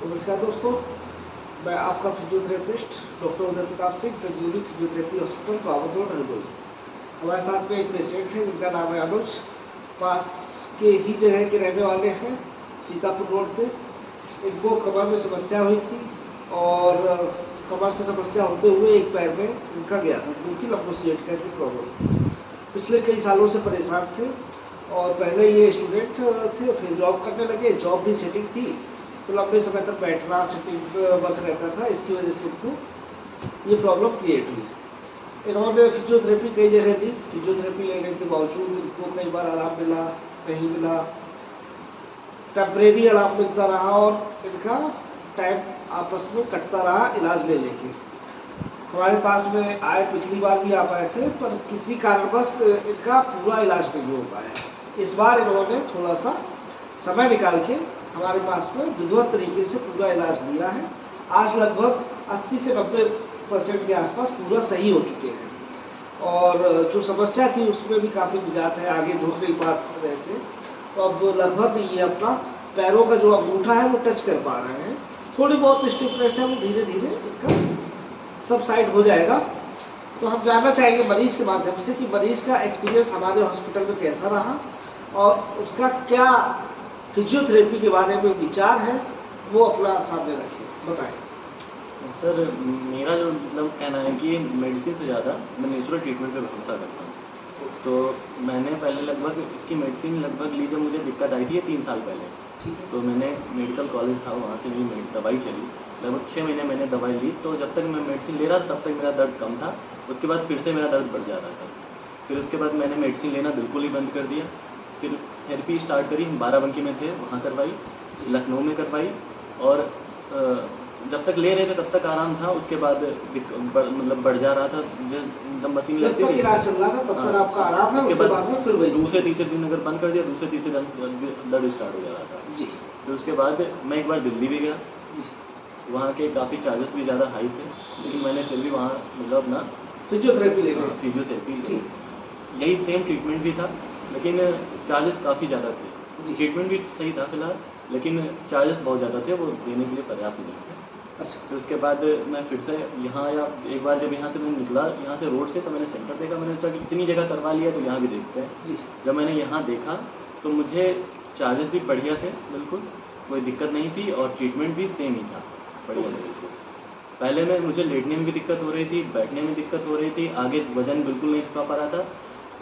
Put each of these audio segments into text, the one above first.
नमस्कार दोस्तों, मैं आपका physiotherapist doctor Uday Pratap Singh, Sanjivani physiotherapy hospital, power road, Hardoi. हमारे साथ में एक पेशेंट है जिनका नाम है अनुज। पास के ही जगह के रहने वाले हैं, सीतापुर रोड पे। इनको कमर में समस्या हुई थी और कमर से समस्या होते हुए एक पैर में इनका गया था, क्योंकि लंबोसिएटिका की प्रॉब्लम थी। पिछले कई सालों से परेशान थे और पहले ये स्टूडेंट थे, फिर जॉब करने लगे। जॉब भी सेटिंग थी तो लंबे समय तक बैठना, सिटिंग वर्क रहता था, इसकी वजह से इनको ये प्रॉब्लम क्रिएट हुई। इन्होंने फिजियोथेरेपी कई जगह दी। फिजियोथेरेपी लेने के बावजूद इनको कई बार आराम मिला, नहीं मिला, टेम्परेरी आराम मिलता रहा और इनका टाइम आपस में कटता रहा इलाज ले लेके। हमारे पास में आए, पिछली बार भी आ पाए थे, पर किसी कारणवश इनका पूरा इलाज नहीं हो पाया। इस बार इन्होंने थोड़ा सा समय निकाल के हमारे पास में विधिवत तरीके से पूरा इलाज लिया है। आज लगभग 80 से 90% के आसपास पूरा सही हो चुके हैं और जो समस्या थी उसमें भी काफ़ी निजात है। आगे झुक नहीं पा रहे थे तो अब लगभग ये अपना पैरों का जो अंगूठा है वो टच कर पा रहे हैं। थोड़ी बहुत स्टिफनेस है, वो धीरे धीरे इनका सब साइड हो जाएगा। तो हम जानना चाहेंगे मरीज के माध्यम से कि मरीज का एक्सपीरियंस हमारे हॉस्पिटल में कैसा रहा और उसका क्या फिजियोथेरेपी के बारे में विचार है, वो अपना सामने रखिए, बताएं। सर, मेरा जो कहना है कि मेडिसिन से ज़्यादा मैं नेचुरल ट्रीटमेंट पे भरोसा करता हूँ। तो मैंने पहले लगभग इसकी मेडिसिन ली जब मुझे दिक्कत आई थी 3 साल पहले। तो मैंने मेडिकल कॉलेज था, वहाँ से मेरी दवाई चली। लगभग 6 महीने मैंने दवाई ली। तो जब तक मैं मेडिसिन ले रहा था तब तक मेरा दर्द कम था। उसके बाद फिर से मेरा दर्द बढ़ जा रहा था। फिर उसके बाद मैंने मेडिसिन लेना बिल्कुल ही बंद कर दिया। फिर थेरेपी स्टार्ट करी, हम बाराबंकी में थे, वहाँ करवाई, लखनऊ में करवाई। और जब तक ले रहे थे तब तक आराम था। उसके बाद बढ़ जा रहा था, जब मशीन लगती थी इलाज चल रहा था तब तक आपका आराम है। उसके बाद में फिर वही दूसरे तीसरे दिन अगर बंद कर दिया, दूसरे तीसरे दिन दर्द स्टार्ट हो जा रहा था जी। फिर उसके बाद मैं एक बार दिल्ली भी गया। वहाँ के काफ़ी चार्जेस भी ज़्यादा हाई थे, लेकिन मैंने फिर भी वहाँ अपना फिजियोथेरेपी ले गए। फिजियोथेरेपी यही सेम ट्रीटमेंट भी था, लेकिन चार्जेस काफ़ी ज़्यादा थे। ट्रीटमेंट भी सही था फिलहाल, लेकिन चार्जेस बहुत ज़्यादा थे, वो देने के लिए पर्याप्त नहीं थे। अच्छा। फिर उसके बाद मैं फिर से यहाँ आया। एक बार जब यहाँ से मैं निकला, यहाँ से रोड से, तो मैंने सेंटर देखा। मैंने सोचा कि इतनी जगह करवा लिया तो यहाँ भी देखते हैं। जब मैंने यहाँ देखा तो मुझे चार्जेस भी बढ़िया थे, बिल्कुल कोई दिक्कत नहीं थी और ट्रीटमेंट भी सेम ही था, बढ़िया बिल्कुल। पहले मुझे लेटने में भी दिक्कत हो रही थी, बैठने में दिक्कत हो रही थी, आगे वजन बिल्कुल नहीं उठा पा रहा था।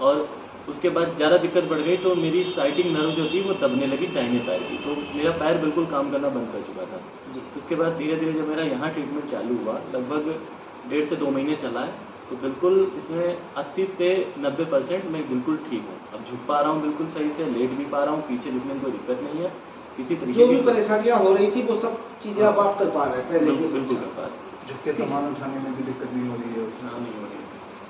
और उसके बाद ज़्यादा दिक्कत बढ़ गई तो मेरी स्टार्टिंग नर्व जो थी वो दबने लगी दाहिने पैर की। तो मेरा पैर बिल्कुल काम करना बंद कर चुका था। उसके बाद धीरे धीरे जब मेरा यहाँ ट्रीटमेंट चालू हुआ, लगभग 1.5 से 2 महीने चला है, तो बिल्कुल इसमें 80 से 90% मैं बिल्कुल ठीक हूँ। अब झुक पा रहा हूँ बिल्कुल सही से, लेट भी पा रहा हूँ, पीछे झुकने में कोई दिक्कत नहीं है। किसी तरीके जो भी परेशानियाँ हो रही थी वो सब चीज़ें अब आप कर पा रहे हैं पहले। बिल्कुल कर पा रहे हैं। झुक के सामान उठाने में भी दिक्कत नहीं हो रही है। हाँ, नहीं हो रही है।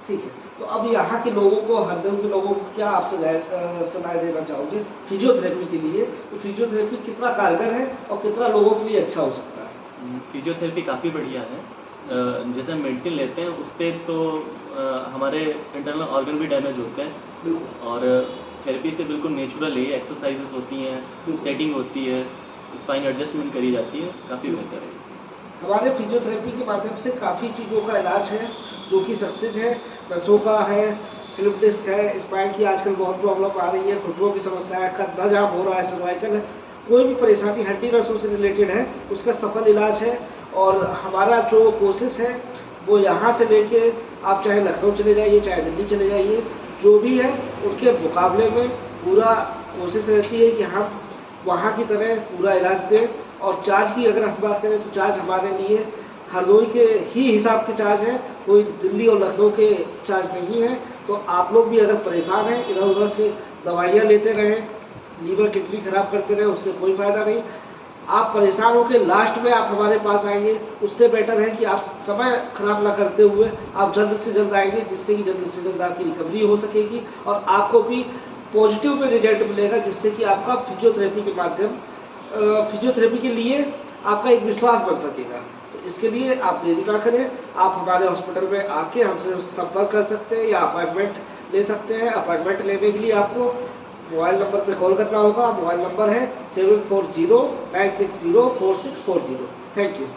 ठीक है, तो अब यहाँ के लोगों को, हरदोई के लोगों को क्या आप सलाह देना चाहोगे फिजियोथेरेपी के लिए? तो फिजियोथेरेपी कितना कारगर है और कितना लोगों के लिए अच्छा हो सकता है? फिजियोथेरेपी काफ़ी बढ़िया है। जैसे हम मेडिसिन लेते हैं उससे तो हमारे इंटरनल ऑर्गन भी डैमेज होते हैं, और थेरेपी से बिल्कुल नेचुरल है। एक्सरसाइजेस होती हैं, सेटिंग होती है, स्पाइन एडजस्टमेंट करी जाती है, काफ़ी बेहतर है। हमारे फिजियोथेरेपी के माध्यम से काफ़ी चीज़ों का इलाज है जो कि सक्सेस है। नसों का है, स्लिप डिस्क है, स्पाइन की आजकल बहुत प्रॉब्लम आ रही है, घुटनों की समस्या है, कंधा जाम हो रहा है, सर्वाइकल है, कोई भी परेशानी हड्डी नसों से रिलेटेड है, उसका सफल इलाज है। और हमारा जो कोशिश है वो यहाँ से लेके आप चाहे लखनऊ चले जाइए, चाहे दिल्ली चले जाइए, जो भी है उनके मुकाबले में पूरा कोशिश रहती है कि हम वहाँ की तरह पूरा इलाज दें। और चार्ज की अगर हम बात करें तो चार्ज हमारे लिए हरदोई के ही हिसाब के चार्ज है, कोई दिल्ली और लखनऊ के चार्ज नहीं है। तो आप लोग भी अगर परेशान हैं, इधर उधर से दवाइयाँ लेते रहें, लीवर किडनी खराब करते रहें, उससे कोई फ़ायदा नहीं। आप परेशान होकर लास्ट में आप हमारे पास आएंगे, उससे बेटर है कि आप समय खराब ना करते हुए आप जल्द से जल्द आएंगे, जिससे कि जल्द से जल्द आपकी रिकवरी हो सकेगी और आपको भी पॉजिटिव में रिजल्ट मिलेगा, जिससे कि आपका फिजियोथेरेपी के माध्यम फिजियोथेरेपी के लिए आपका एक विश्वास बन सकेगा। तो इसके लिए आप देरी ना करें, आप हमारे हॉस्पिटल में आके हमसे संपर्क कर सकते हैं या अपॉइंटमेंट ले सकते हैं। अपॉइंटमेंट लेने के लिए आपको मोबाइल नंबर पे कॉल करना होगा। मोबाइल नंबर है 7409604640। Thank you.